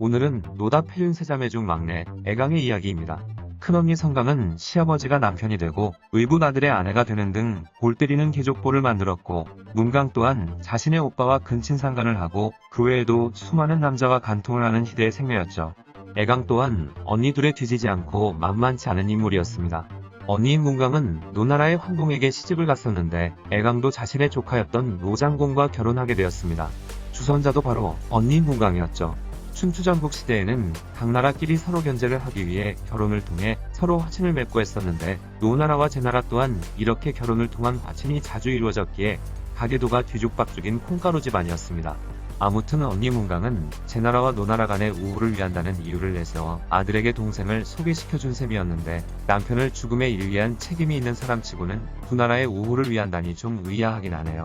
오늘은 노답 해윤세자매 중 막내 애강의 이야기입니다. 큰언니 성강은 시아버지가 남편이 되고 의붓아들의 아내가 되는 등 골 때리는 계족보를 만들었고, 문강 또한 자신의 오빠와 근친상간을 하고 그 외에도 수많은 남자와 간통을 하는 희대의 생매였죠. 애강 또한 언니 둘에 뒤지지 않고 만만치 않은 인물이었습니다. 언니인 문강은 노나라의 황공에게 시집을 갔었는데 애강도 자신의 조카였던 노장공과 결혼하게 되었습니다. 주선자도 바로 언니인 문강이었죠. 춘추전국 시대에는 각 나라끼리 서로 견제를 하기 위해 결혼을 통해 서로 화친을 맺고 했었는데, 노나라와 제나라 또한 이렇게 결혼을 통한 화친이 자주 이루어졌기에 가계도가 뒤죽박죽인 콩가루 집안이었습니다. 아무튼 언니 문강은 제나라와 노나라 간의 우호를 위한다는 이유를 내세워 아들에게 동생을 소개시켜준 셈이었는데, 남편을 죽음에 이르게 책임이 있는 사람치고는 두 나라의 우호를 위한다니 좀 의아하긴 하네요.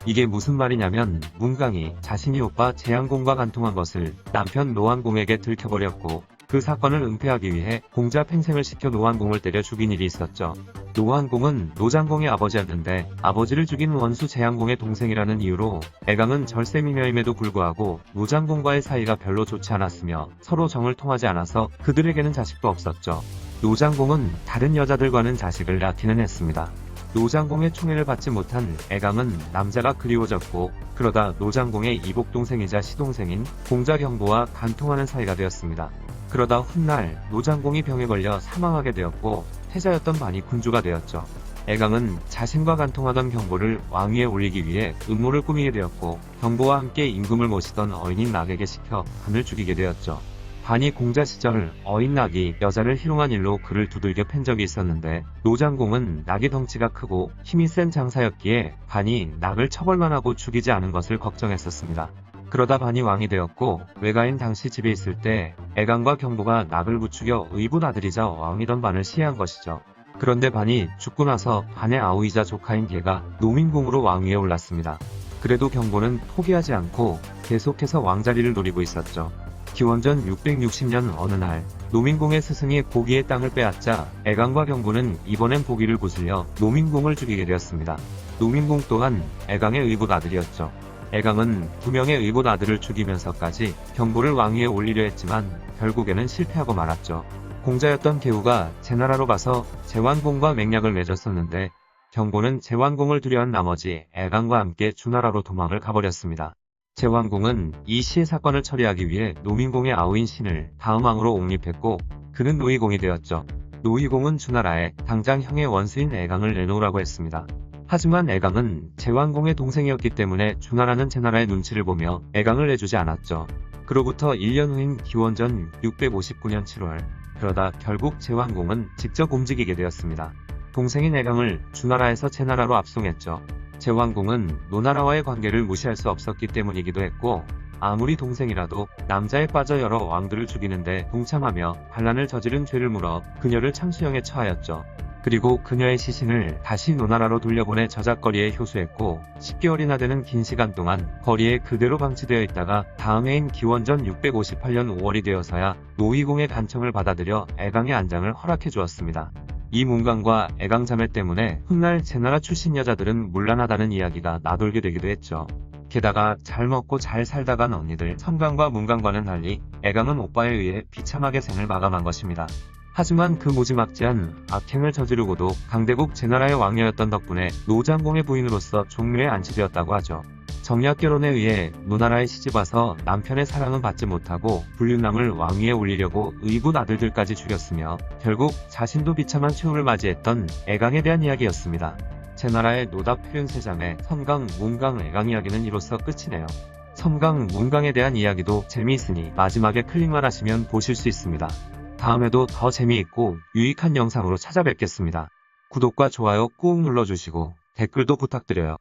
이게 무슨 말이냐면, 문강이 자신이 오빠 제양공과 간통한 것을 남편 노환공에게 들켜버렸고, 그 사건을 은폐하기 위해 공자 팽생을 시켜 노환공을 때려 죽인 일이 있었죠. 노환공은 노장공의 아버지였는데, 아버지를 죽인 원수 제양공의 동생이라는 이유로 애강은 절세미녀임에도 불구하고 노장공과의 사이가 별로 좋지 않았으며 서로 정을 통하지 않아서 그들에게는 자식도 없었죠. 노장공은 다른 여자들과는 자식을 낳기는 했습니다. 노장공의 총애를 받지 못한 애강은 남자가 그리워졌고, 그러다 노장공의 이복동생이자 시동생인 공자경보와 간통하는 사이가 되었습니다. 그러다 훗날 노장공이 병에 걸려 사망하게 되었고, 태자였던 반이 군주가 되었죠. 애강은 자신과 간통하던 경보를 왕위에 올리기 위해 음모를 꾸미게 되었고, 경보와 함께 임금을 모시던 어인인 낙에게 시켜 반을 죽이게 되었죠. 반이 공자 시절 어인 낙이 여자를 희롱한 일로 그를 두들겨 팬 적이 있었는데, 노장공은 낙이 덩치가 크고 힘이 센 장사였기에 반이 낙을 처벌만 하고 죽이지 않은 것을 걱정했었습니다. 그러다 반이 왕이 되었고, 외가인 당시 집에 있을 때 애강과 경보가 낙을 부추겨 의붓 아들이자 왕이던 반을 시해한 것이죠. 그런데 반이 죽고 나서 반의 아우이자 조카인 걔가 노민공으로 왕위에 올랐습니다. 그래도 경보는 포기하지 않고 계속해서 왕자리를 노리고 있었죠. 기원전 660년 어느 날, 노민공의 스승이 보기의 땅을 빼앗자 애강과 경보는 이번엔 보기를 구슬려 노민공을 죽이게 되었습니다. 노민공 또한 애강의 의붓 아들이었죠. 애강은 두 명의 의붓 아들을 죽이면서까지 경보를 왕위에 올리려 했지만 결국에는 실패하고 말았죠. 공자였던 계후가 제나라로 가서 제완공과 맹약을 맺었었는데, 경보는 제완공을 두려워한 나머지 애강과 함께 주나라로 도망을 가버렸습니다. 제완공은 이 시의 사건을 처리하기 위해 노민공의 아우인 신을 다음 왕으로 옹립했고, 그는 노이공이 되었죠. 노이공은 주나라에 당장 형의 원수인 애강을 내놓으라고 했습니다. 하지만 애강은 제완공의 동생이었기 때문에 주나라는 제나라의 눈치를 보며 애강을 내주지 않았죠. 그로부터 1년 후인 기원전 659년 7월, 그러다 결국 제완공은 직접 움직이게 되었습니다. 동생인 애강을 주나라에서 제나라로 압송했죠. 제완공은 노나라와의 관계를 무시할 수 없었기 때문이기도 했고, 아무리 동생이라도 남자에 빠져 여러 왕들을 죽이는데 동참하며 반란을 저지른 죄를 물어 그녀를 참수형에 처하였죠. 그리고 그녀의 시신을 다시 노나라로 돌려보내 저작거리에 효수했고, 10개월이나 되는 긴 시간 동안 거리에 그대로 방치되어 있다가 다음 해인 기원전 658년 5월이 되어서야 노이공의 간청을 받아들여 애강의 안장을 허락해 주었습니다. 이 문강과 애강 자매 때문에 훗날 제나라 출신 여자들은 문란하다는 이야기가 나돌게 되기도 했죠. 게다가 잘 먹고 잘 살다간 언니들 성강과 문강과는 달리 애강은 오빠에 의해 비참하게 생을 마감한 것입니다. 하지만 그 무지막지한 악행을 저지르고도 강대국 제나라의 왕녀였던 덕분에 노장공의 부인으로서 종묘에 안치되었다고 하죠. 정략결혼에 의해 노나라에 시집와서 남편의 사랑은 받지 못하고 불륜남을 왕위에 올리려고 의붓 아들들까지 죽였으며, 결국 자신도 비참한 최후를 맞이했던 애강에 대한 이야기였습니다. 제나라의 노답 해윤세자매 섬강, 문강, 애강 이야기는 이로써 끝이네요. 섬강, 문강에 대한 이야기도 재미있으니 마지막에 클릭만 하시면 보실 수 있습니다. 다음에도 더 재미있고 유익한 영상으로 찾아뵙겠습니다. 구독과 좋아요 꾹 눌러주시고 댓글도 부탁드려요.